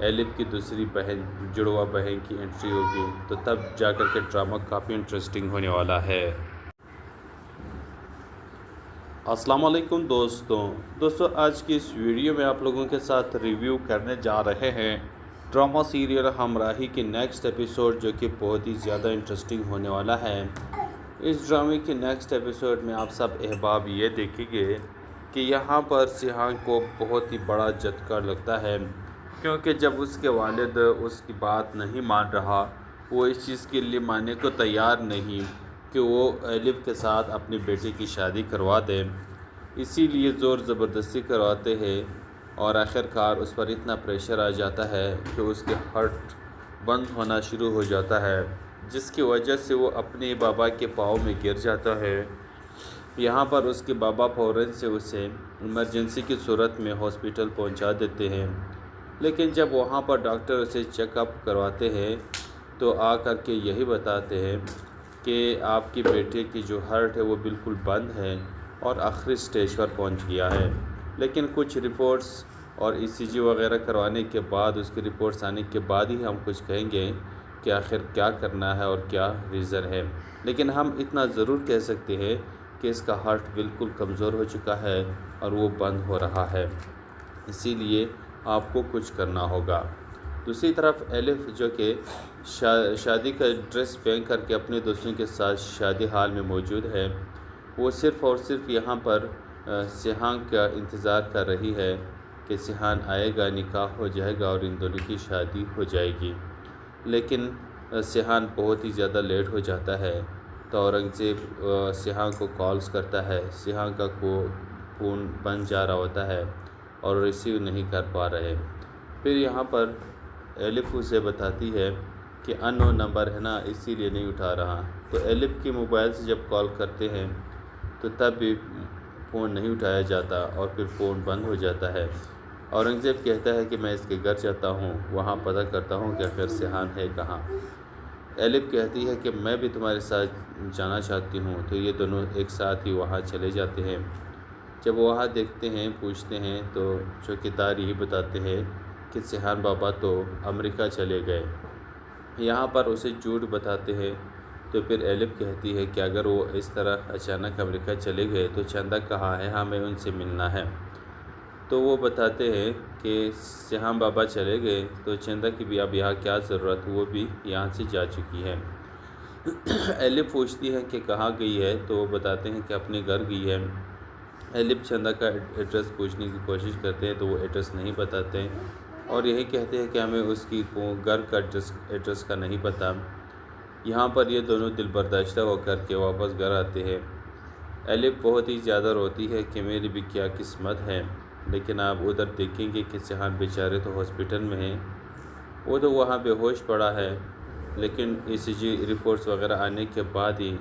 ایلف کی دوسری بہن جڑواں بہن کی انٹری ہوگی، تو تب جا کر کے ڈرامہ کافی انٹرسٹنگ ہونے والا ہے۔ السلام علیکم دوستوں آج کی اس ویڈیو میں آپ لوگوں کے ساتھ ریویو کرنے جا رہے ہیں ڈرامہ سیریل ہمراہی کی نیکسٹ ایپیسوڈ، جو کہ بہت ہی زیادہ انٹرسٹنگ ہونے والا ہے۔ اس ڈرامے کے نیکسٹ ایپیسوڈ میں آپ سب احباب یہ دیکھیں گے کہ یہاں پر سیہان کو بہت ہی بڑا جھٹکا لگتا ہے، کیونکہ جب اس کے والد اس کی بات نہیں مان رہا، وہ اس چیز کے لیے ماننے کو تیار نہیں کہ وہ ایلف کے ساتھ اپنے بیٹے کی شادی کروا دے، اسی لیے زور زبردستی کرواتے ہیں، اور آخرکار اس پر اتنا پریشر آ جاتا ہے کہ اس کے ہارٹ بند ہونا شروع ہو جاتا ہے، جس کی وجہ سے وہ اپنے بابا کے پاؤں میں گر جاتا ہے۔ یہاں پر اس کے بابا فوراً سے اسے ایمرجنسی کی صورت میں ہاسپٹل پہنچا دیتے ہیں، لیکن جب وہاں پر ڈاکٹر اسے چیک اپ کرواتے ہیں تو آ کر کے یہی بتاتے ہیں کہ آپ کے بیٹے کی جو ہارٹ ہے وہ بالکل بند ہے اور آخری سٹیج پر پہنچ گیا ہے، لیکن کچھ رپورٹس اور ECG وغیرہ کروانے کے بعد، اس کی رپورٹس آنے کے بعد ہی ہم کچھ کہیں گے کہ آخر کیا کرنا ہے اور کیا ریزن ہے، لیکن ہم اتنا ضرور کہہ سکتے ہیں کہ اس کا ہارٹ بالکل کمزور ہو چکا ہے اور وہ بند ہو رہا ہے، اسی لیے آپ کو کچھ کرنا ہوگا۔ دوسری طرف ایلف جو کہ شادی کا ڈریس پہن کر کے اپنے دوستوں کے ساتھ شادی ہال میں موجود ہے، وہ صرف اور صرف یہاں پر سیہان کا انتظار کر رہی ہے کہ سیہان آئے گا، نکاح ہو جائے گا اور ان دونوں کی شادی ہو جائے گی، لیکن سیہان بہت ہی زیادہ لیٹ ہو جاتا ہے، تو اورنگزیب سیہان کو کالز کرتا ہے، سیہان کا فون بند جا رہا ہوتا ہے اور ریسیو نہیں کر پا رہے۔ پھر یہاں پر ایلف اسے بتاتی ہے کہ ان نون نمبر ہے نا، اسی لیے نہیں اٹھا رہا، تو ایلف کی موبائل سے جب کال کرتے ہیں تو تب بھی فون نہیں اٹھایا جاتا اور پھر فون بند ہو جاتا ہے۔ اورنگزیب کہتا ہے کہ میں اس کے گھر جاتا ہوں، وہاں پتہ کرتا ہوں کہ آخر سیہان ہے کہاں۔ ایلف کہتی ہے کہ میں بھی تمہارے ساتھ جانا چاہتی ہوں، تو یہ دونوں ایک ساتھ ہی وہاں چلے جاتے ہیں۔ جب وہاں دیکھتے ہیں، پوچھتے ہیں، تو چوکیدار یہی بتاتے ہیں کہ سیہان بابا تو امریکہ چلے گئے۔ یہاں پر اسے جھوٹ بتاتے ہیں، تو پھر ایلف کہتی ہے کہ اگر وہ اس طرح اچانک امریکہ چلے گئے تو چندہ کہاں ہے، ہمیں ان سے ملنا ہے۔ تو وہ بتاتے ہیں کہ سیہان بابا چلے گئے تو چندہ کی بھی اب یہاں کیا ضرورت، وہ بھی یہاں سے جا چکی ہے۔ ایلف پوچھتی ہے کہ کہاں گئی ہے، تو وہ بتاتے ہیں کہ اپنے گھر گئی ہے۔ ایلف چندہ کا ایڈریس پوچھنے کی کوشش کرتے ہیں تو وہ ایڈریس نہیں بتاتے ہیں، اور یہی کہتے ہیں کہ ہمیں اس کی گھر کا ایڈریس کا نہیں پتہ۔ یہاں پر یہ دونوں دل برداشتہ ہو کر کے واپس گھر آتے ہیں۔ ایلف بہت ہی زیادہ روتی ہے کہ میری بھی کیا قسمت ہے، لیکن آپ ادھر دیکھیں گے کہ سیہان بیچارے تو ہاسپٹل میں ہیں، وہ تو وہاں بے ہوش پڑا ہے، لیکن ECG رپورٹس وغیرہ آنے کے بعد ہی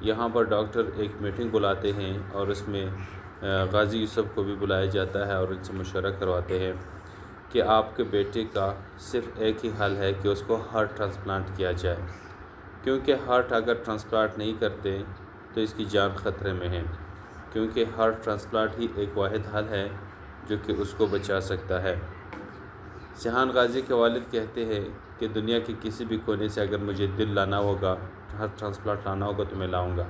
یہاں پر ڈاکٹر ایک میٹنگ بلاتے ہیں، اور اس میں غازی یوسف کو بھی بلایا جاتا ہے اور ان سے مشورہ کرواتے ہیں کہ آپ کے بیٹے کا صرف ایک ہی حل ہے کہ اس کو ہارٹ ٹرانسپلانٹ کیا جائے، کیونکہ ہارٹ اگر ٹرانسپلانٹ نہیں کرتے تو اس کی جان خطرے میں ہے، کیونکہ ہارٹ ٹرانسپلانٹ ہی ایک واحد حل ہے جو کہ اس کو بچا سکتا ہے۔ سیہان غازی کے والد کہتے ہیں کہ دنیا کے کسی بھی کونے سے اگر مجھے دل لانا ہوگا، ہارٹ ٹرانسپلانٹ لانا ہوگا تو میں لاؤں گا،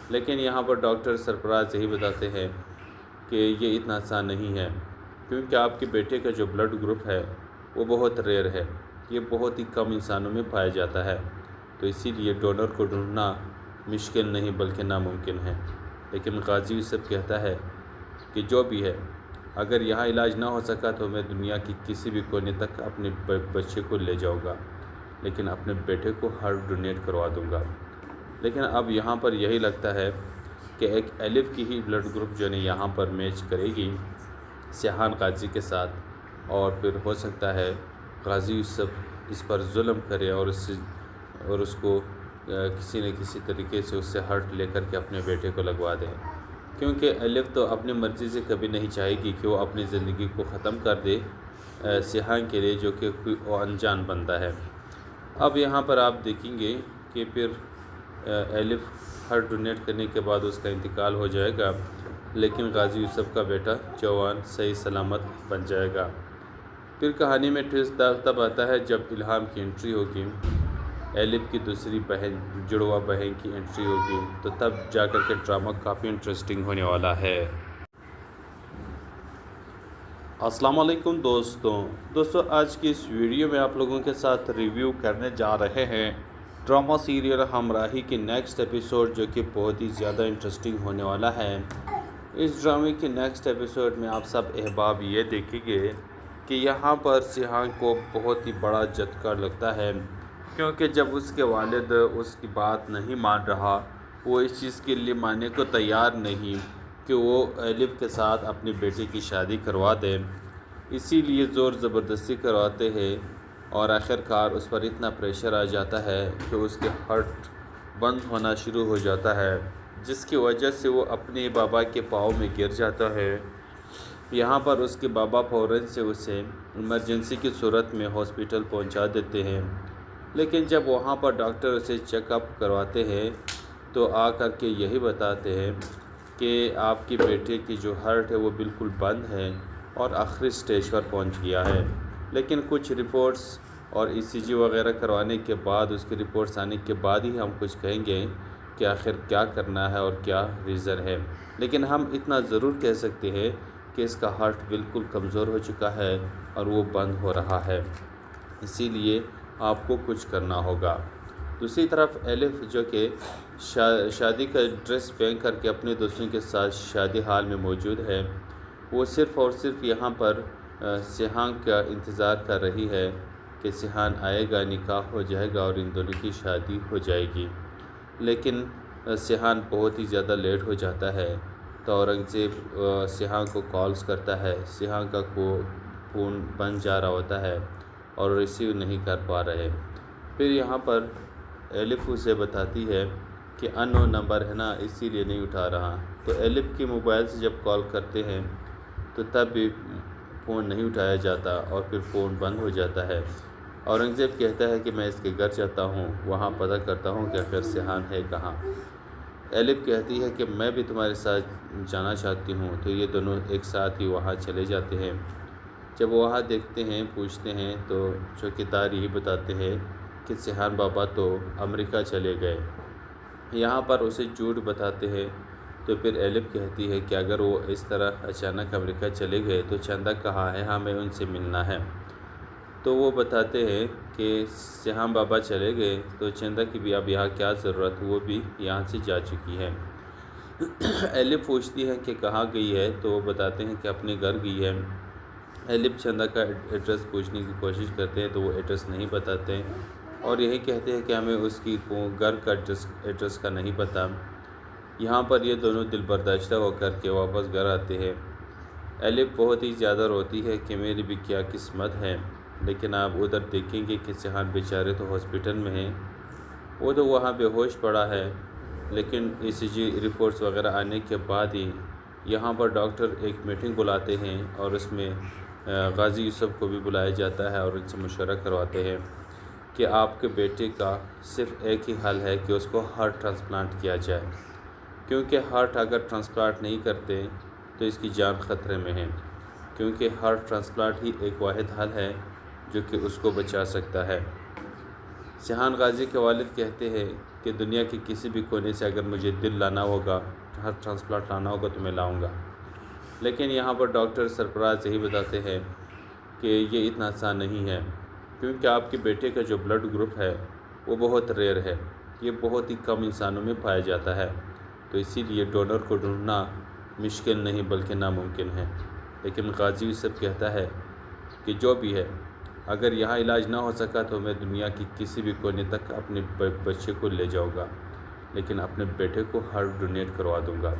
لیکن یہاں پر ڈاکٹر سرفراز یہی بتاتے ہیں کہ یہ اتنا آسان نہیں ہے، کیونکہ آپ کے بیٹے کا جو بلڈ گروپ ہے وہ بہت ریئر ہے، یہ بہت ہی کم انسانوں میں پایا جاتا ہے، تو اسی لیے ڈونر کو ڈھونڈنا مشکل نہیں بلکہ ناممکن ہے۔ لیکن غازی یوسف کہتا ہے کہ جو بھی ہے، اگر یہاں علاج نہ ہو سکا تو میں دنیا کی کسی بھی کونے تک اپنے بچے کو لے جاؤں گا، لیکن اپنے بیٹے کو ہارٹ ڈونیٹ کروا دوں گا۔ لیکن اب یہاں پر یہی لگتا ہے کہ ایک ایلف کی ہی بلڈ گروپ جو ہے یہاں پر میچ کرے گی سیہان غازی کے ساتھ، اور پھر ہو سکتا ہے غازی یوسف اس پر ظلم کرے اور اس کو کسی نہ کسی طریقے سے اس سے ہارٹ لے کر کے اپنے بیٹے کو لگوا دیں، کیونکہ ایلف تو اپنی مرضی سے کبھی نہیں چاہے گی کہ وہ اپنی زندگی کو ختم کر دے سیہان کے لیے، جو کہ کوئی انجان بندہ ہے۔ اب یہاں پر آپ دیکھیں گے کہ پھر ایلف ہارٹ ڈونیٹ کرنے کے بعد اس کا انتقال ہو جائے گا، لیکن غازی یوسف کا بیٹا جوان صحیح سلامت بن جائے گا۔ پھر کہانی میں ٹویسٹ تب آتا ہے جب الہام کی انٹری ہوگی، الف کی دوسری بہن جڑواں بہن کی انٹری ہوگی، تو تب جا کر کے ڈرامہ کافی انٹرسٹنگ ہونے والا ہے۔ السلام علیکم دوستوں آج کی اس ویڈیو میں آپ لوگوں کے ساتھ ریویو کرنے جا رہے ہیں ڈرامہ سیریل ہمراہی کی نیکسٹ ایپیسوڈ، جو کہ بہت ہی زیادہ انٹرسٹنگ ہونے والا ہے۔ اس ڈرامے کی نیکسٹ ایپیسوڈ میں آپ سب احباب یہ دیکھیں گے کہ یہاں پر سیہان کو بہت ہی بڑا جھٹکا لگتا ہے، کیونکہ جب اس کے والد اس کی بات نہیں مان رہا، وہ اس چیز کے لیے ماننے کو تیار نہیں کہ وہ الف کے ساتھ اپنی بیٹی کی شادی کروا دے، اسی لیے زور زبردستی کرواتے ہیں اور آخرکار اس پر اتنا پریشر آ جاتا ہے کہ اس کے ہارٹ بند ہونا شروع ہو جاتا ہے، جس کی وجہ سے وہ اپنے بابا کے پاؤں میں گر جاتا ہے۔ یہاں پر اس کے بابا فوراً سے اسے ایمرجنسی کی صورت میں ہاسپٹل پہنچا دیتے ہیں، لیکن جب وہاں پر ڈاکٹر اسے چیک اپ کرواتے ہیں تو آ کر کے یہی بتاتے ہیں کہ آپ کی بیٹے کی جو ہارٹ ہے وہ بالکل بند ہے اور آخری سٹیج پر پہنچ گیا ہے، لیکن کچھ رپورٹس اور ECG وغیرہ کروانے کے بعد، اس کی رپورٹس آنے کے بعد ہی ہم کچھ کہیں گے کہ آخر کیا کرنا ہے اور کیا ریزن ہے، لیکن ہم اتنا ضرور کہہ سکتے ہیں کہ اس کا ہارٹ بالکل کمزور ہو چکا ہے اور وہ بند ہو رہا ہے، اسی لیے آپ کو کچھ کرنا ہوگا۔ دوسری طرف الف جو کہ شادی کا ڈریس پہن کر کے اپنے دوستوں کے ساتھ شادی حال میں موجود ہے، وہ صرف اور صرف یہاں پر سیہان کا انتظار کر رہی ہے کہ سیہان آئے گا، نکاح ہو جائے گا اور ان دونوں کی شادی ہو جائے گی، لیکن سیہان بہت ہی زیادہ لیٹ ہو جاتا ہے، تو اورنگزیب سیہان کو کالز کرتا ہے، سیہان کا فون بند جا رہا ہوتا ہے اور ریسیو نہیں کر پا رہے۔ پھر یہاں پر الف اسے بتاتی ہے کہ ان نون نمبر ہے نا، اسی لیے نہیں اٹھا رہا، تو الف کی موبائل سے جب کال کرتے ہیں تو تب بھی فون نہیں اٹھایا جاتا اور پھر فون بند ہو جاتا ہے۔ اورنگزیب کہتا ہے کہ میں اس کے گھر جاتا ہوں، وہاں پتہ کرتا ہوں کہ آخر سیہان ہے کہاں۔ الف کہتی ہے کہ میں بھی تمہارے ساتھ جانا چاہتی ہوں، تو یہ دونوں ایک ساتھ ہی وہاں چلے جاتے ہیں۔ جب وہاں دیکھتے ہیں، پوچھتے ہیں، تو چوکیدار یہی بتاتے ہیں کہ سیہان بابا تو امریکہ چلے گئے۔ یہاں پر اسے جھوٹ بتاتے ہیں، تو پھر الف کہتی ہے کہ اگر وہ اس طرح اچانک امریکہ چلے گئے تو چندہ کہاں ہے، ہمیں ان سے ملنا ہے۔ تو وہ بتاتے ہیں کہ سیہان بابا چلے گئے تو چندہ کی بھی اب یہاں کیا ضرورت، وہ بھی یہاں سے جا چکی ہے۔ الف پوچھتی ہے کہ کہاں گئی ہے، تو وہ بتاتے ہیں کہ اپنے گھر گئی ہے۔ الف چندہ کا ایڈریس پوچھنے کی کوشش کرتے ہیں تو وہ ایڈریس نہیں بتاتے اور یہی کہتے ہیں کہ ہمیں اس کی گھر کا ایڈریس کا نہیں پتہ۔ یہاں پر یہ دونوں دل برداشتہ ہو کر کے واپس گھر آتے ہیں۔ الف بہت ہی زیادہ روتی ہے کہ میری بھی کیا قسمت ہے، لیکن آپ ادھر دیکھیں گے کہ سیہان بیچارے تو ہاسپٹل میں ہیں، وہ تو وہاں بے ہوش پڑا ہے، لیکن ECG رپورٹس وغیرہ آنے کے بعد ہی یہاں پر ڈاکٹر ایک میٹنگ بلاتے ہیں اور اس میں غازی یوسف کو بھی بلایا جاتا ہے اور ان سے مشورہ کرواتے ہیں کہ آپ کے بیٹے کا صرف ایک ہی حل ہے کہ اس کو ہارٹ ٹرانسپلانٹ کیا جائے، کیونکہ ہارٹ اگر ٹرانسپلانٹ نہیں کرتے تو اس کی جان خطرے میں ہے، کیونکہ ہارٹ ٹرانسپلانٹ ہی ایک واحد حل ہے جو کہ اس کو بچا سکتا ہے۔ سیہان غازی کے والد کہتے ہیں کہ دنیا کے کسی بھی کونے سے اگر مجھے دل لانا ہوگا، ہارٹ ٹرانسپلانٹ لانا ہوگا تو میں لاؤں گا، لیکن یہاں پر ڈاکٹر سرفراز یہی بتاتے ہیں کہ یہ اتنا آسان نہیں ہے، کیونکہ آپ کے بیٹے کا جو بلڈ گروپ ہے وہ بہت ریئر ہے، یہ بہت ہی کم انسانوں میں پایا جاتا ہے، تو اسی لیے ڈونر کو ڈھونڈنا مشکل نہیں بلکہ ناممکن ہے۔ لیکن غازی یوسف کہتا ہے کہ جو بھی ہے، اگر یہاں علاج نہ ہو سکا تو میں دنیا کی کسی بھی کونے تک اپنے بچے کو لے جاؤں گا، لیکن اپنے بیٹے کو ہارٹ ڈونیٹ کروا دوں گا۔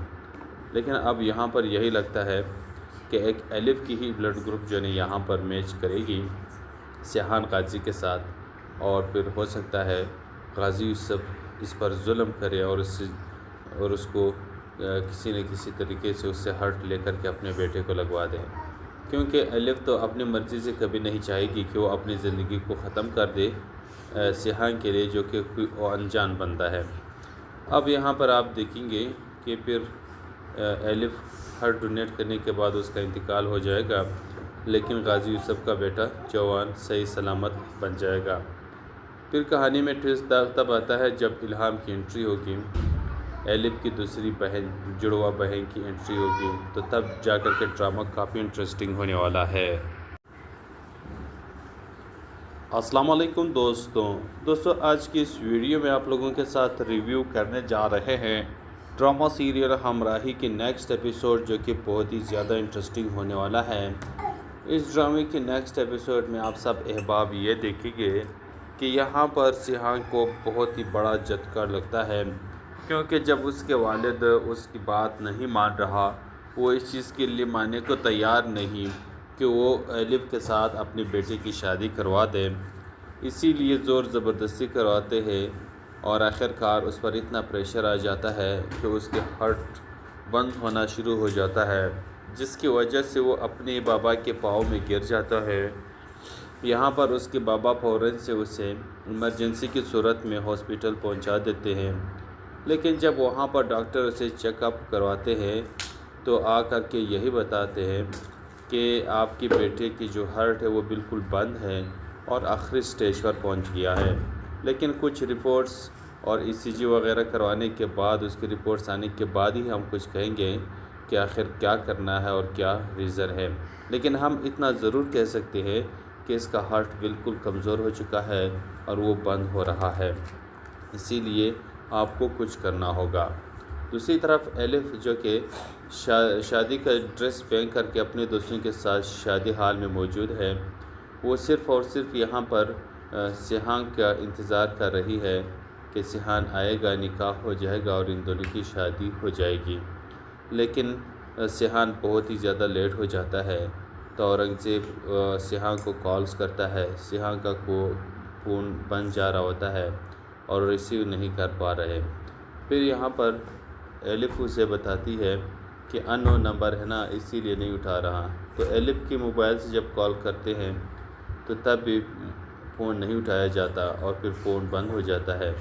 لیکن اب یہاں پر یہی لگتا ہے کہ ایک الف کی ہی بلڈ گروپ جو ہے یہاں پر میچ کرے گی سیہان غازی کے ساتھ، اور پھر ہو سکتا ہے غازی یوسف اس پر ظلم کرے اور اس کو کسی نہ کسی طریقے سے اس سے ہارٹ لے کر کے اپنے بیٹے کو لگوا دیں، کیونکہ الف تو اپنی مرضی سے کبھی نہیں چاہے گی کہ وہ اپنی زندگی کو ختم کر دے سیہان کے لیے، جو کہ کوئی انجان بندہ ہے۔ اب یہاں پر آپ دیکھیں گے کہ پھر الف ہارٹ ڈونیٹ کرنے کے بعد اس کا انتقال ہو جائے گا، لیکن غازی یوسف کا بیٹا جوان صحیح سلامت بن جائے گا۔ پھر کہانی میں ٹویسٹ تب آتا ہے جب الہام کی انٹری ہوگی، الف کی دوسری بہن جڑوا بہن کی انٹری ہوگی، تو تب جا کر کے ڈرامہ کافی انٹرسٹنگ ہونے والا ہے۔ السلام علیکم دوستوں آج کی اس ویڈیو میں آپ لوگوں کے ساتھ ریویو کرنے جا رہے ہیں ڈرامہ سیریل ہمراہی کی نیکسٹ ایپیسوڈ، جو کہ بہت ہی زیادہ انٹرسٹنگ ہونے والا ہے۔ اس ڈرامے کی نیکسٹ ایپیسوڈ میں آپ سب احباب یہ دیکھیں گے کہ یہاں پر سیہان کو بہت ہی بڑا جھٹکا لگتا ہے، کیونکہ جب اس کے والد اس کی بات نہیں مان رہا، وہ اس چیز کے لیے ماننے کو تیار نہیں کہ وہ الف کے ساتھ اپنی بیٹی کی شادی کروا دے، اسی لیے زور زبردستی کرواتے ہیں اور آخرکار اس پر اتنا پریشر آ جاتا ہے کہ اس کے ہارٹ بند ہونا شروع ہو جاتا ہے، جس کی وجہ سے وہ اپنے بابا کے پاؤں میں گر جاتا ہے۔ یہاں پر اس کے بابا فوراً سے اسے ایمرجنسی کی صورت میں ہاسپٹل پہنچا دیتے ہیں، لیکن جب وہاں پر ڈاکٹر اسے چیک اپ کرواتے ہیں تو آ کر کے یہی بتاتے ہیں کہ آپ کی بیٹے کی جو ہارٹ ہے وہ بالکل بند ہے اور آخری سٹیج پر پہنچ گیا ہے، لیکن کچھ رپورٹس اور ECG وغیرہ کروانے کے بعد، اس کی رپورٹس آنے کے بعد ہی ہم کچھ کہیں گے کہ آخر کیا کرنا ہے اور کیا ریزن ہے، لیکن ہم اتنا ضرور کہہ سکتے ہیں کہ اس کا ہارٹ بالکل کمزور ہو چکا ہے اور وہ بند ہو رہا ہے، اسی لیے آپ کو کچھ کرنا ہوگا۔ دوسری طرف الف جو کہ شادی کا ڈریس پہن کر کے اپنے دوستوں کے ساتھ شادی حال میں موجود ہے، وہ صرف اور صرف یہاں پر سیہان کا انتظار کر رہی ہے کہ سیہان آئے گا، نکاح ہو جائے گا اور ان دونوں کی شادی ہو جائے گی، لیکن سیہان بہت ہی زیادہ لیٹ ہو جاتا ہے، تو اورنگزیب سیہان کو کالز کرتا ہے، سیہان کا فون بند جا رہا ہوتا ہے اور ریسیو نہیں کر پا رہے۔ پھر یہاں پر الف اسے بتاتی ہے کہ ان نون نمبر ہے نا، اسی لیے نہیں اٹھا رہا، تو الف کے موبائل سے جب کال کرتے ہیں تو تب بھی فون نہیں اٹھایا جاتا اور پھر فون بند ہو جاتا ہے۔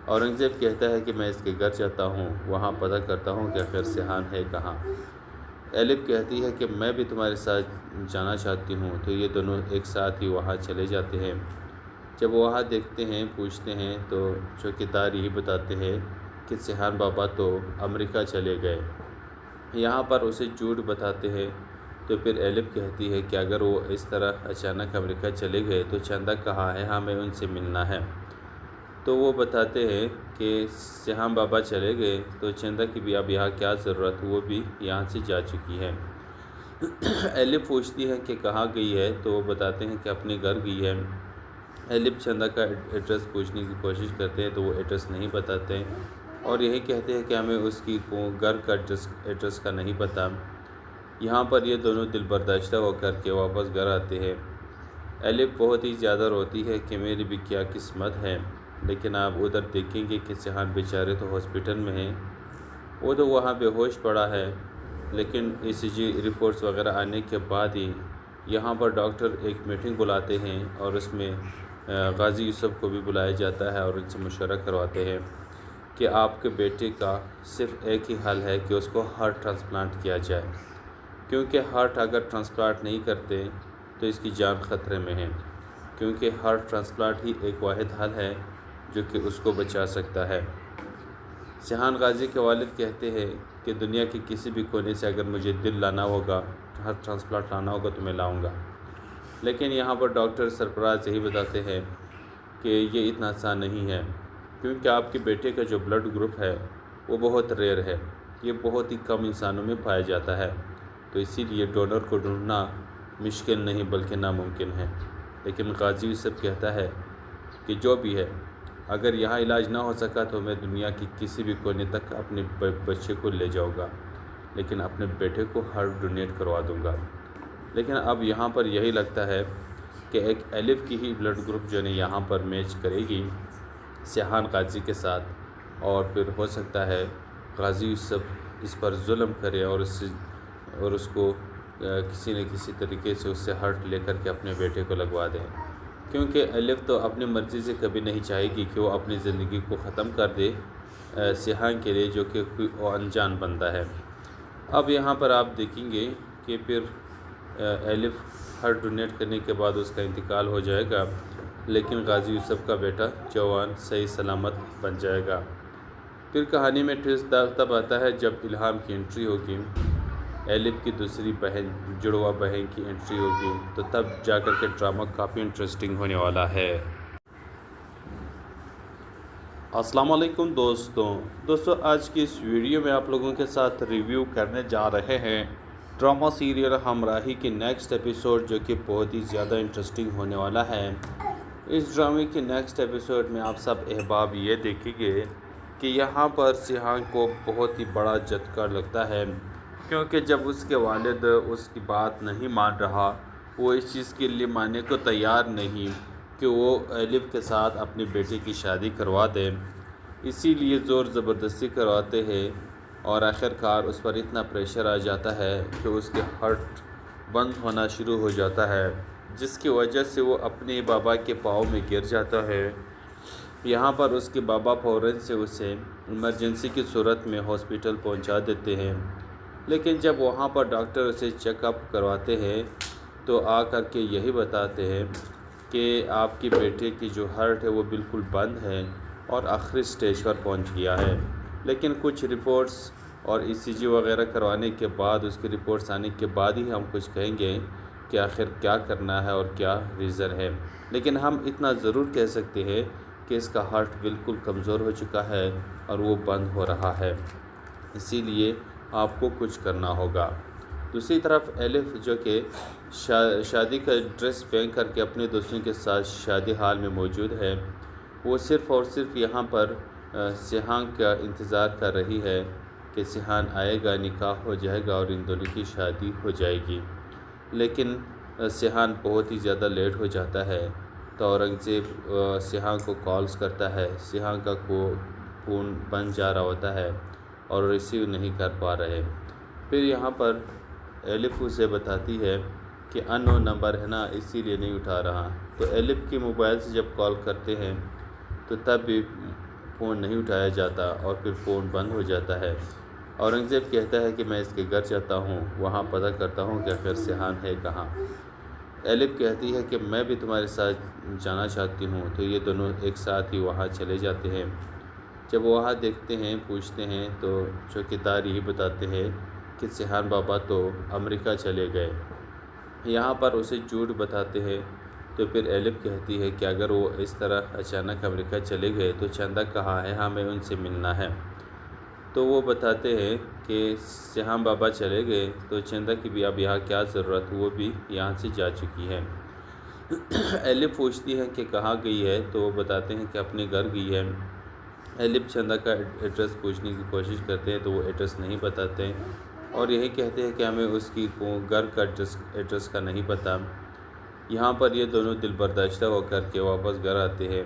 اورنگزیب کہتا ہے کہ میں اس کے گھر جاتا ہوں، وہاں پتہ کرتا ہوں کہ آخر سیہان ہے کہاں۔ الف کہتی ہے کہ میں بھی تمہارے ساتھ جانا چاہتی ہوں، تو یہ دونوں ایک ساتھ ہی وہاں چلے جاتے ہیں۔ جب وہاں دیکھتے ہیں، پوچھتے ہیں، تو چوکیدار یہی بتاتے ہیں کہ سیہان بابا تو امریکہ چلے گئے۔ یہاں پر اسے جھوٹ بتاتے ہیں، تو پھر الف کہتی ہے کہ اگر وہ اس طرح اچانک امریکہ چلے گئے تو چندہ کہاں ہے، ہمیں ان سے ملنا ہے۔ تو وہ بتاتے ہیں کہ سیہان بابا چلے گئے تو چندہ کی بھی اب یہاں کیا ضرورت، وہ بھی یہاں سے جا چکی ہے۔ الف پوچھتی ہے کہ کہاں گئی ہے، تو وہ بتاتے ہیں کہ اپنے گھر گئی ہے۔ الف چندہ کا ایڈریس پوچھنے کی کوشش کرتے ہیں تو وہ ایڈریس نہیں بتاتے اور یہی کہتے ہیں کہ ہمیں اس کی گھر کا ایڈریس کا نہیں پتہ۔ یہاں پر یہ دونوں دل برداشتہ ہو کر کے واپس گھر آتے ہیں۔ الف بہت ہی زیادہ روتی ہے کہ میری بھی کیا قسمت ہے، لیکن آپ ادھر دیکھیں گے کہ سیہان بیچارے تو ہاسپٹل میں ہیں، وہ تو وہاں بے ہوش پڑا ہے، لیکن ECG رپورٹس وغیرہ آنے کے بعد ہی یہاں پر ڈاکٹر ایک میٹنگ بلاتے ہیں اور اس میں غازی یوسف کو بھی بلایا جاتا ہے اور ان سے مشورہ کرواتے ہیں کہ آپ کے بیٹے کا صرف ایک ہی حل ہے کہ اس کو ہارٹ ٹرانسپلانٹ کیا جائے، کیونکہ ہارٹ اگر ٹرانسپلانٹ نہیں کرتے تو اس کی جان خطرے میں ہے، کیونکہ ہارٹ ٹرانسپلانٹ ہی ایک واحد حل ہے جو کہ اس کو بچا سکتا ہے۔ سیہان غازی کے والد کہتے ہیں کہ دنیا کے کسی بھی کونے سے اگر مجھے دل لانا ہوگا، ہارٹ ٹرانسپلانٹ لانا ہوگا تو میں لاؤں گا، لیکن یہاں پر ڈاکٹر سرفراز یہی بتاتے ہیں کہ یہ اتنا آسان نہیں ہے، کیونکہ آپ کے بیٹے کا جو بلڈ گروپ ہے وہ بہت ریئر ہے، یہ بہت ہی کم انسانوں میں پایا جاتا ہے، تو اسی لیے ڈونر کو ڈھونڈنا مشکل نہیں بلکہ ناممکن ہے۔ لیکن غازی یوسف کہتا ہے کہ جو بھی ہے، اگر یہاں علاج نہ ہو سکا تو میں دنیا کی کسی بھی کونے تک اپنے بچے کو لے جاؤں گا، لیکن اپنے بیٹے کو ہارٹ ڈونیٹ کروا دوں گا۔ لیکن اب یہاں پر یہی لگتا ہے کہ ایک الف کی ہی بلڈ گروپ جو ہے یہاں پر میچ کرے گی سیہان غازی کے ساتھ، اور پھر ہو سکتا ہے غازی یوسف اس پر ظلم کرے اور اس کو کسی نہ کسی طریقے سے اس سے ہارٹ لے کر کے اپنے بیٹے کو لگوا دیں، کیونکہ الف تو اپنی مرضی سے کبھی نہیں چاہے گی کہ وہ اپنی زندگی کو ختم کر دے سیہان کے لیے، جو کہ کوئی انجان بندہ ہے۔ اب یہاں پر آپ دیکھیں گے کہ پھر الف ہارٹ ڈونیٹ کرنے کے بعد اس کا انتقال ہو جائے گا، لیکن غازی یوسف کا بیٹا جوان صحیح سلامت بن جائے گا۔ پھر کہانی میں ٹویسٹ تب آتا ہے جب الہام کی انٹری ہوگی، الف کی دوسری بہن جڑواں بہن کی انٹری ہوگی، تو تب جا کر کے ڈرامہ کافی انٹرسٹنگ ہونے والا ہے۔ السلام علیکم دوستوں آج کی اس ویڈیو میں آپ لوگوں کے ساتھ ریویو کرنے جا رہے ہیں ڈرامہ سیریل ہمراہی کی نیکسٹ ایپیسوڈ، جو کہ بہت ہی زیادہ انٹرسٹنگ ہونے والا ہے۔ اس ڈرامے کی نیکسٹ ایپیسوڈ میں آپ سب احباب یہ دیکھیں گے کہ یہاں پر سیہان کو بہت ہی بڑا جھٹکا لگتا ہے، کیونکہ جب اس کے والد اس کی بات نہیں مان رہا، وہ اس چیز کے لیے ماننے کو تیار نہیں کہ وہ الف کے ساتھ اپنی بیٹی کی شادی کروا دے، اسی لیے زور زبردستی کرواتے ہیں، اور آخر کار اس پر اتنا پریشر آ جاتا ہے کہ اس کے ہارٹ بند ہونا شروع ہو جاتا ہے، جس کی وجہ سے وہ اپنے بابا کے پاؤں میں گر جاتا ہے۔ یہاں پر اس کے بابا فوراً سے اسے ایمرجنسی کی صورت میں ہاسپٹل پہنچا دیتے ہیں، لیکن جب وہاں پر ڈاکٹر اسے چیک اپ کرواتے ہیں تو آ کر کے یہی بتاتے ہیں کہ آپ کی بیٹے کی جو ہارٹ ہے وہ بالکل بند ہے اور آخری سٹیج پر پہنچ گیا ہے، لیکن کچھ رپورٹس اور ECG وغیرہ کروانے کے بعد، اس کی رپورٹس آنے کے بعد ہی ہم کچھ کہیں گے کہ آخر کیا کرنا ہے اور کیا ریزن ہے، لیکن ہم اتنا ضرور کہہ سکتے ہیں کہ اس کا ہارٹ بالکل کمزور ہو چکا ہے اور وہ بند ہو رہا ہے، اسی لیے آپ کو کچھ کرنا ہوگا۔ دوسری طرف الف جو کہ شادی کا ڈریس پہن کر کے اپنے دوستوں کے ساتھ شادی حال میں موجود ہے، وہ صرف اور صرف یہاں پر سیہان کا انتظار کر رہی ہے کہ سیہان آئے گا، نکاح ہو جائے گا اور ان دونوں کی شادی ہو جائے گی، لیکن سیہان بہت ہی زیادہ لیٹ ہو جاتا ہے، تو اورنگزیب سیہان کو کالز کرتا ہے، سیہان کا فون بند جا رہا ہوتا ہے اور ریسیو نہیں کر پا رہے۔ پھر یہاں پر الف اسے بتاتی ہے کہ ان نون نمبر ہے نا، اسی لیے نہیں اٹھا رہا، تو الف کے موبائل سے جب کال کرتے ہیں تو تب بھی فون نہیں اٹھایا جاتا اور پھر فون بند ہو جاتا ہے۔ اورنگزیب کہتا ہے کہ میں اس کے گھر جاتا ہوں، وہاں پتہ کرتا ہوں کہ آخر سیہان ہے کہاں۔ الف کہتی ہے کہ میں بھی تمہارے ساتھ جانا چاہتی ہوں، تو یہ دونوں ایک ساتھ ہی وہاں چلے جاتے ہیں۔ جب وہاں دیکھتے ہیں، پوچھتے ہیں، تو چوکیدار یہی بتاتے ہیں کہ سیہان بابا تو امریکہ چلے گئے۔ یہاں پر اسے جھوٹ بتاتے ہیں، تو پھر الف کہتی ہے کہ اگر وہ اس طرح اچانک امریکہ چلے گئے تو چندہ کہاں ہے، ہمیں ان سے ملنا ہے۔ تو وہ بتاتے ہیں کہ سیہان بابا چلے گئے تو چندہ کی بھی اب یہاں کیا ضرورت، وہ بھی یہاں سے جا چکی ہے۔ الف پوچھتی ہے کہ کہاں گئی ہے، تو وہ بتاتے ہیں کہ اپنے گھر گئی ہے۔ الف چندہ کا ایڈریس پوچھنے کی کوشش کرتے ہیں تو وہ ایڈریس نہیں بتاتے، اور یہی کہتے ہیں کہ ہمیں اس کی گھر کا ایڈریس کا نہیں پتہ۔ یہاں پر یہ دونوں دل برداشتہ ہو کر کے واپس گھر آتے ہیں۔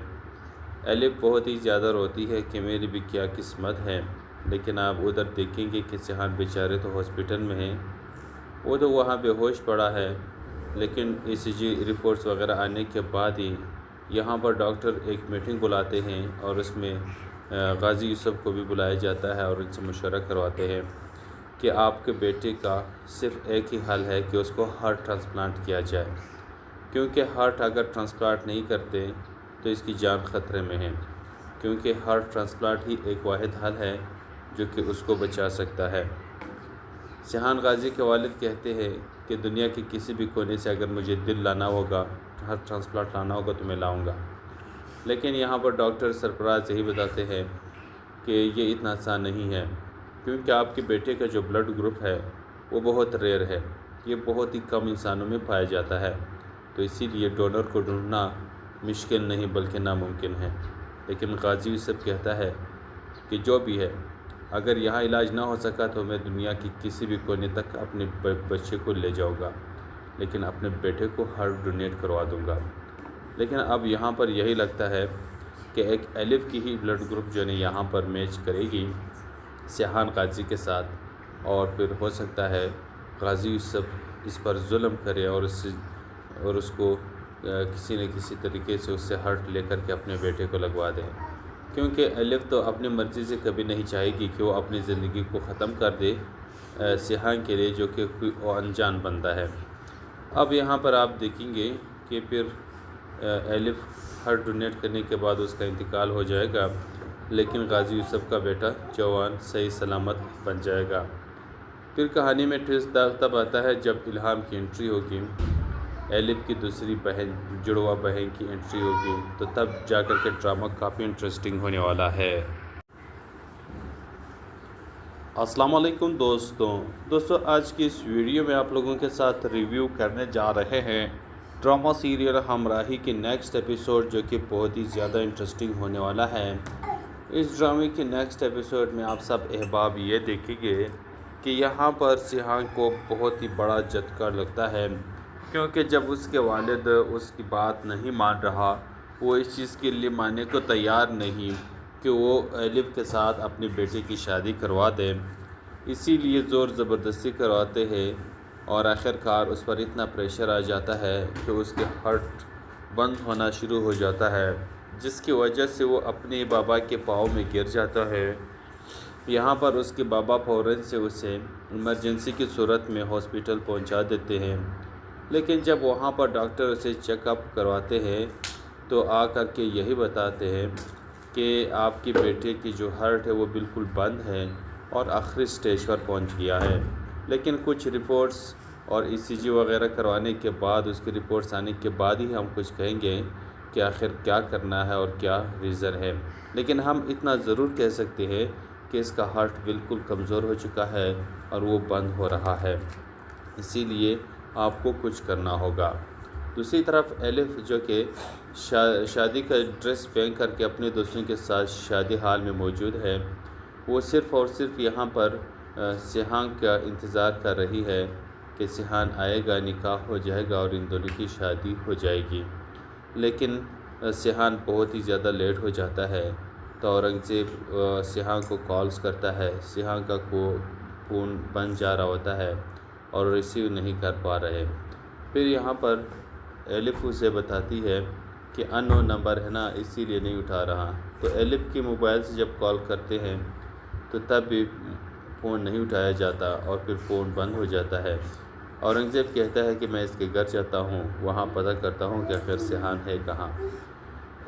الف بہت ہی زیادہ روتی ہے کہ میری بھی کیا قسمت ہے، لیکن آپ ادھر دیکھیں گے کہ سیہان بیچارے تو ہاسپٹل میں ہیں، وہ تو وہاں بے ہوش پڑا ہے، لیکن ECG رپورٹس وغیرہ آنے کے بعد ہی یہاں پر ڈاکٹر ایک میٹنگ بلاتے ہیں، اور اس میں غازی یوسف کو بھی بلایا جاتا ہے اور ان سے مشورہ کرواتے ہیں کہ آپ کے بیٹے کا صرف ایک ہی حل ہے کہ اس کو ہارٹ ٹرانسپلانٹ کیا جائے، کیونکہ ہارٹ اگر ٹرانسپلانٹ نہیں کرتے تو اس کی جان خطرے میں ہے، کیونکہ ہارٹ ٹرانسپلانٹ ہی ایک واحد حل ہے جو کہ اس کو بچا سکتا ہے۔ سیہان غازی کے والد کہتے ہیں کہ دنیا کے کسی بھی کونے سے اگر مجھے دل لانا ہوگا، ہارٹ ٹرانسپلانٹ لانا ہوگا تو میں لاؤں گا، لیکن یہاں پر ڈاکٹر سرفراز یہی بتاتے ہیں کہ یہ اتنا آسان نہیں ہے، کیونکہ آپ کے بیٹے کا جو بلڈ گروپ ہے وہ بہت ریئر ہے، یہ بہت ہی کم انسانوں میں پایا جاتا ہے، تو اسی لیے ڈونر کو ڈھونڈنا مشکل نہیں بلکہ ناممکن ہے۔ لیکن غازی یوسف کہتا ہے کہ جو بھی ہے، اگر یہاں علاج نہ ہو سکا تو میں دنیا کی کسی بھی کونے تک اپنے بچے کو لے جاؤں گا، لیکن اپنے بیٹے کو ہارٹ ڈونیٹ کروا دوں گا۔ لیکن اب یہاں پر یہی لگتا ہے کہ ایک الف کی ہی بلڈ گروپ جو ہے یہاں پر میچ کرے گی سیہان غازی کے ساتھ، اور پھر ہو سکتا ہے غازی یوسف اس پر ظلم کرے اور اس کو کسی نہ کسی طریقے سے اس سے ہارٹ لے کر کے اپنے بیٹے کو لگوا دیں، کیونکہ الف تو اپنی مرضی سے کبھی نہیں چاہے گی کہ وہ اپنی زندگی کو ختم کر دے سیہان کے لیے، جو کہ کوئی انجان بندہ ہے۔ اب یہاں پر آپ دیکھیں گے کہ پھر الف ہارٹ ڈونیٹ کرنے کے بعد اس کا انتقال ہو جائے گا، لیکن غازی یوسف کا بیٹا جوان صحیح سلامت بن جائے گا۔ پھر کہانی میں ٹویسٹ تب آتا ہے جب الہام کی انٹری ہوگی، الف کی دوسری بہن جڑوا بہن کی انٹری ہوگی، تو تب جا کر کے ڈرامہ کافی انٹرسٹنگ ہونے والا ہے۔ السلام علیکم دوستوں آج کی اس ویڈیو میں آپ لوگوں کے ساتھ ریویو کرنے جا رہے ہیں ڈرامہ سیریل ہمراہی کی نیکسٹ ایپیسوڈ، جو کہ بہت ہی زیادہ انٹرسٹنگ ہونے والا ہے۔ اس ڈرامے کی نیکسٹ ایپیسوڈ میں آپ سب احباب یہ دیکھیں گے کہ یہاں پر سیہان کو بہت ہی بڑا جھٹکا لگتا ہے، کیونکہ جب اس کے والد اس کی بات نہیں مان رہا، وہ اس چیز کے لیے ماننے کو تیار نہیں کہ وہ الف کے ساتھ اپنی بیٹی کی شادی کروا دے، اسی لیے زور زبردستی کرواتے ہیں، اور آخر کار اس پر اتنا پریشر آ جاتا ہے کہ اس کے ہارٹ بند ہونا شروع ہو جاتا ہے، جس کی وجہ سے وہ اپنے بابا کے پاؤں میں گر جاتا ہے۔ یہاں پر اس کے بابا فوراً سے اسے ایمرجنسی کی صورت میں ہاسپٹل پہنچا دیتے ہیں، لیکن جب وہاں پر ڈاکٹر اسے چیک اپ کرواتے ہیں تو آ کر کے یہی بتاتے ہیں کہ آپ کی بیٹے کی جو ہارٹ ہے وہ بالکل بند ہے اور آخری سٹیج پر پہنچ گیا ہے، لیکن کچھ رپورٹس اور ECG وغیرہ کروانے کے بعد، اس کی رپورٹس آنے کے بعد ہی ہم کچھ کہیں گے کہ آخر کیا کرنا ہے اور کیا ریزن ہے، لیکن ہم اتنا ضرور کہہ سکتے ہیں کہ اس کا ہارٹ بالکل کمزور ہو چکا ہے اور وہ بند ہو رہا ہے، اسی لیے آپ کو کچھ کرنا ہوگا۔ دوسری طرف الف جو کہ شادی کا ڈریس پہن کر کے اپنے دوستوں کے ساتھ شادی حال میں موجود ہے، وہ صرف اور صرف یہاں پر سیہان کا انتظار کر رہی ہے کہ سیہان آئے گا، نکاح ہو جائے گا اور ان دونوں کی شادی ہو جائے گی، لیکن سیہان بہت ہی زیادہ لیٹ ہو جاتا ہے، تو اورنگزیب سیہان کو کالز کرتا ہے، سیہان کا فون بند جا رہا ہوتا ہے اور ریسیو نہیں کر پا رہے۔ پھر یہاں پر الف اسے بتاتی ہے کہ ان نون نمبر ہے نا، اسی لیے نہیں اٹھا رہا، تو الف کے موبائل سے جب کال کرتے ہیں تو تب بھی فون نہیں اٹھایا جاتا اور پھر فون بند ہو جاتا ہے۔ اورنگزیب کہتا ہے کہ میں اس کے گھر جاتا ہوں، وہاں پتہ کرتا ہوں کہ آخر سیہان ہے کہاں۔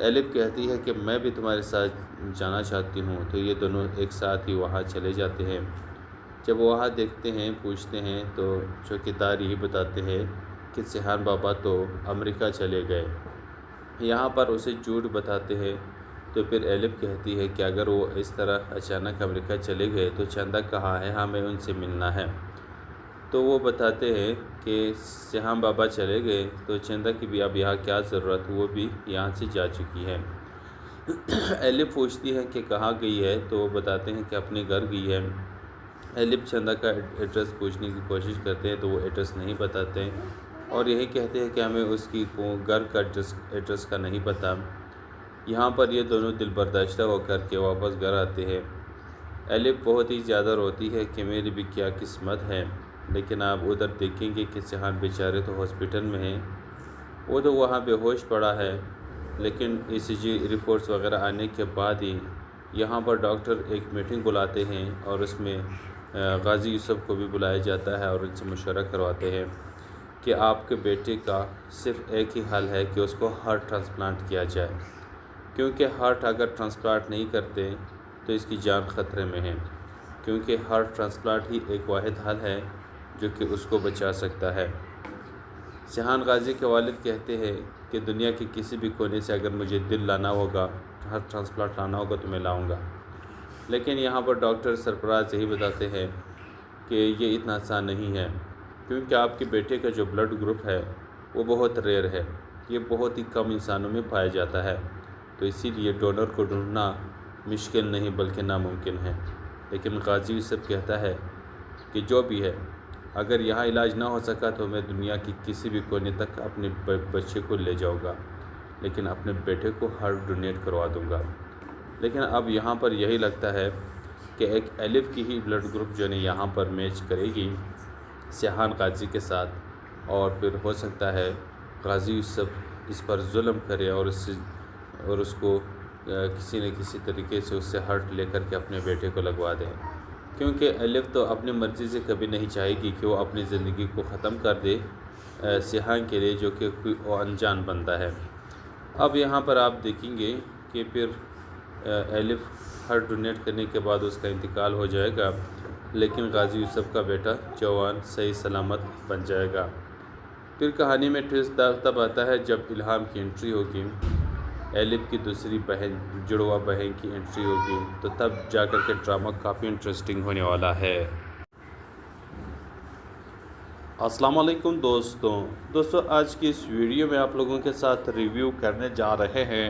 الف کہتی ہے کہ میں بھی تمہارے ساتھ جانا چاہتی ہوں، تو یہ دونوں ایک ساتھ ہی وہاں چلے جاتے ہیں۔ جب وہاں دیکھتے ہیں، پوچھتے ہیں، تو چوکیدار یہی بتاتے ہیں کہ سیہان بابا تو امریکہ چلے گئے۔ یہاں پر اسے جھوٹ بتاتے ہیں، تو پھر الف کہتی ہے کہ اگر وہ اس طرح اچانک امریکہ چلے گئے تو چندہ کہاں ہے، ہمیں ان سے ملنا ہے۔ تو وہ بتاتے ہیں کہ سیہان بابا چلے گئے تو چندہ کی بھی اب یہاں کیا ضرورت، وہ بھی یہاں سے جا چکی ہے۔ الف پوچھتی ہے کہ کہاں گئی ہے، تو وہ بتاتے ہیں کہ اپنے گھر گئی ہے۔ الف چندہ کا ایڈریس پوچھنے کی کوشش کرتے ہیں تو وہ ایڈریس نہیں بتاتے، اور یہی کہتے ہیں کہ ہمیں اس کی گھر کا ایڈریس کا نہیں پتہ۔ یہاں پر یہ دونوں دل برداشتہ ہو کر کے واپس گھر آتے ہیں۔ الف بہت ہی زیادہ روتی ہے کہ میری بھی کیا قسمت ہے، لیکن آپ ادھر دیکھیں گے کہ سیہان بیچارے تو ہاسپٹل میں ہیں، وہ تو وہاں بے ہوش پڑا ہے، لیکن ECG رپورٹس وغیرہ آنے کے بعد ہی یہاں پر ڈاکٹر ایک میٹنگ بلاتے ہیں، اور اس میں غازی یوسف کو بھی بلایا جاتا ہے اور ان سے مشورہ کرواتے ہیں کہ آپ کے بیٹے کا صرف ایک ہی حل ہے کہ اس کو ہارٹ ٹرانسپلانٹ کیا جائے، کیونکہ ہارٹ اگر ٹرانسپلانٹ نہیں کرتے تو اس کی جان خطرے میں ہے، کیونکہ ہارٹ ٹرانسپلانٹ ہی ایک واحد حل ہے جو کہ اس کو بچا سکتا ہے۔ سیہان غازی کے والد کہتے ہیں کہ دنیا کے کسی بھی کونے سے اگر مجھے دل لانا ہوگا، ہارٹ ٹرانسپلانٹ لانا ہوگا تو میں لاؤں گا، لیکن یہاں پر ڈاکٹر سرفراز یہی بتاتے ہیں کہ یہ اتنا آسان نہیں ہے، کیونکہ آپ کے بیٹے کا جو بلڈ گروپ ہے وہ بہت ریئر ہے، یہ بہت ہی کم انسانوں میں پایا جاتا ہے، تو اسی لیے ڈونر کو ڈھونڈنا مشکل نہیں بلکہ ناممکن ہے۔ لیکن غازی یوسف کہتا ہے کہ جو بھی ہے، اگر یہاں علاج نہ ہو سکا تو میں دنیا کی کسی بھی کونے تک اپنے بچے کو لے جاؤں گا، لیکن اپنے بیٹے کو ہارٹ ڈونیٹ کروا دوں گا۔ لیکن اب یہاں پر یہی لگتا ہے کہ ایک الف کی ہی بلڈ گروپ جو ہے یہاں پر میچ کرے گی سیہان غازی کے ساتھ، اور پھر ہو سکتا ہے غازی یوسف اس پر ظلم کرے اور اس کو کسی نہ کسی طریقے سے اس سے ہارٹ لے کر کے اپنے بیٹے کو لگوا دیں، کیونکہ الف تو اپنی مرضی سے کبھی نہیں چاہے گی کہ وہ اپنی زندگی کو ختم کر دے سیحان کے لیے جو کہ کوئی انجان بندہ ہے۔ اب یہاں پر آپ دیکھیں گے کہ پھر ایلف ہارٹ ڈونیٹ کرنے کے بعد اس کا انتقال ہو جائے گا، لیکن غازی یوسف کا بیٹا جوان صحیح سلامت بن جائے گا۔ پھر کہانی میں ٹویسٹ تب آتا ہے جب الہام کی انٹری ہوگی، ایلف کی دوسری بہن جڑواں بہن کی انٹری ہوگی، تو تب جا کر کے ڈرامہ کافی انٹرسٹنگ ہونے والا ہے۔ السلام علیکم دوستوں آج کی اس ویڈیو میں آپ لوگوں کے ساتھ ریویو کرنے جا رہے ہیں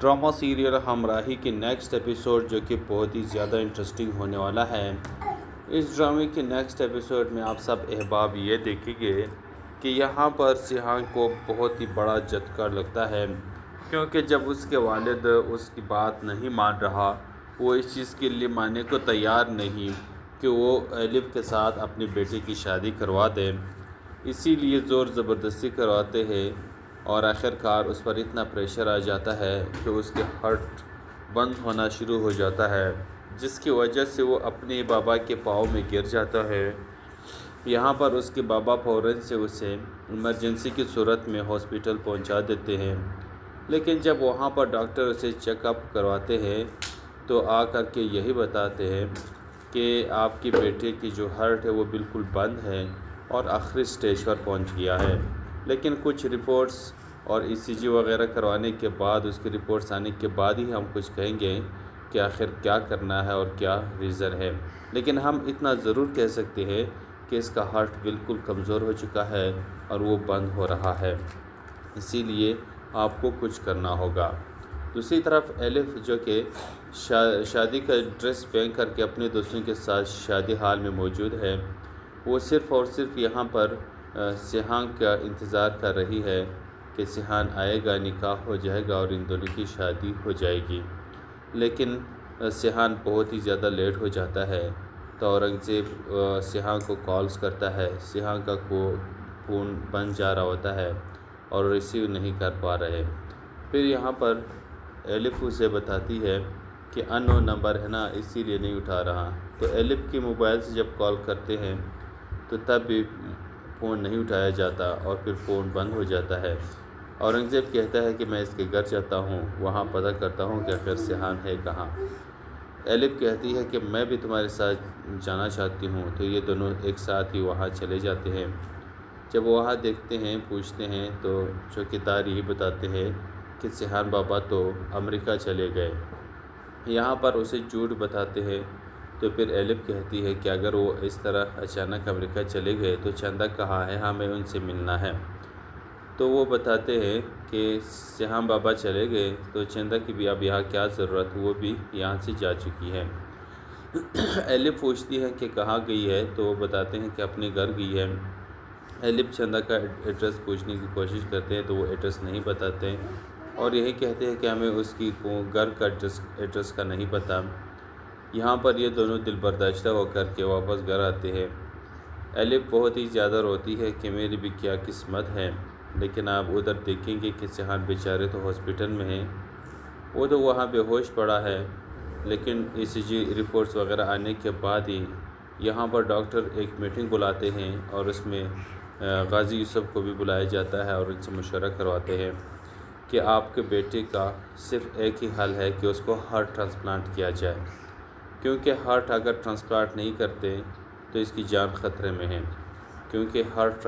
ڈرامہ سیریل ہمراہی کی نیکسٹ ایپیسوڈ، جو کہ بہت ہی زیادہ انٹرسٹنگ ہونے والا ہے۔ اس ڈرامے کے نیکسٹ ایپیسوڈ میں آپ سب احباب یہ دیکھیں گے کہ یہاں پر سیحان کو بہت ہی بڑا جھٹکا لگتا ہے، کیونکہ جب اس کے والد اس کی بات نہیں مان رہا، وہ اس چیز کے لیے ماننے کو تیار نہیں کہ وہ ایلف کے ساتھ اپنی بیٹی کی شادی کروا دے، اسی لیے زور زبردستی کرواتے ہیں، اور آخر کار اس پر اتنا پریشر آ جاتا ہے کہ اس کے ہارٹ بند ہونا شروع ہو جاتا ہے، جس کی وجہ سے وہ اپنے بابا کے پاؤں میں گر جاتا ہے۔ یہاں پر اس کے بابا فوراً سے اسے ایمرجنسی کی صورت میں ہاسپٹل پہنچا دیتے ہیں، لیکن جب وہاں پر ڈاکٹر اسے چیک اپ کرواتے ہیں تو آ کر کے یہی بتاتے ہیں کہ آپ کی بیٹے کی جو ہارٹ ہے وہ بالکل بند ہے اور آخری سٹیج پر پہنچ گیا ہے، لیکن کچھ رپورٹس اور ECG وغیرہ کروانے کے بعد، اس کی رپورٹس آنے کے بعد ہی ہم کچھ کہیں گے کہ آخر کیا کرنا ہے اور کیا ریزن ہے، لیکن ہم اتنا ضرور کہہ سکتے ہیں کہ اس کا ہارٹ بالکل کمزور ہو چکا ہے اور وہ بند ہو رہا ہے، اسی لیے آپ کو کچھ کرنا ہوگا۔ دوسری طرف ایلف جو کہ شادی کا ڈریس پہن کر کے اپنے دوستوں کے ساتھ شادی حال میں موجود ہے، وہ صرف اور صرف یہاں پر سیحان کا انتظار کر رہی ہے کہ سیحان آئے گا، نکاح ہو جائے گا اور ان دونوں کی شادی ہو جائے گی، لیکن سیحان بہت ہی زیادہ لیٹ ہو جاتا ہے، تو اورنگزیب سیحان کو کالز کرتا ہے، سیحان کا فون بند جا رہا ہوتا ہے اور ریسیو نہیں کر پا رہے۔ پھر یہاں پر ایلف اسے بتاتی ہے کہ ان نون نمبر ہے نا، اسی لیے نہیں اٹھا رہا، تو ایلف کی موبائل سے جب کال کرتے ہیں تو تب بھی فون نہیں اٹھایا جاتا اور پھر فون بند ہو جاتا ہے۔ اورنگزیب کہتا ہے کہ میں اس کے گھر جاتا ہوں، وہاں پتہ کرتا ہوں کہ آخر سیحان ہے کہاں۔ ایلف کہتی ہے کہ میں بھی تمہارے ساتھ جانا چاہتی ہوں، تو یہ دونوں ایک ساتھ ہی وہاں چلے جاتے ہیں۔ جب وہاں دیکھتے ہیں، پوچھتے ہیں، تو چوکیدار یہی بتاتے ہیں کہ سیحان بابا تو امریکہ چلے گئے۔ یہاں پر اسے جھوٹ بتاتے ہیں، تو پھر ایلف کہتی ہے کہ اگر وہ اس طرح اچانک امریکہ چلے گئے تو چندہ کہاں ہے، ہمیں ان سے ملنا ہے۔ تو وہ بتاتے ہیں کہ سیحان بابا چلے گئے تو چندہ کی بھی اب یہاں کیا ضرورت، وہ بھی یہاں سے جا چکی ہے۔ ایلف پوچھتی ہے کہ کہاں گئی ہے، تو وہ بتاتے ہیں کہ اپنے گھر گئی ہے۔ ایلف چندہ کا ایڈریس پوچھنے کی کوشش کرتے ہیں تو وہ ایڈریس نہیں بتاتے، اور یہی کہتے ہیں کہ ہمیں اس کی گھر کا ایڈریس کا نہیں پتہ۔ یہاں پر یہ دونوں دل برداشتہ ہو کر کے واپس گھر آتے ہیں۔ ایلف بہت ہی زیادہ روتی ہے کہ میری بھی کیا قسمت ہے، لیکن آپ ادھر دیکھیں گے کہ سیحان بیچارے تو ہاسپٹل میں ہیں، وہ تو وہاں بے ہوش پڑا ہے، لیکن ECG رپورٹس وغیرہ آنے کے بعد ہی یہاں پر ڈاکٹر ایک میٹنگ بلاتے ہیں، اور اس میں غازی یوسف کو بھی بلایا جاتا ہے اور ان سے مشورہ کرواتے ہیں کہ آپ کے بیٹے کا صرف ایک ہی حل ہے کہ اس کو ہارٹ ٹرانسپلانٹ کیا جائے، کیونکہ ہارٹ اگر ٹرانسپلانٹ نہیں کرتے تو اس کی جان خطرے میں ہے، کیونکہ ہارٹ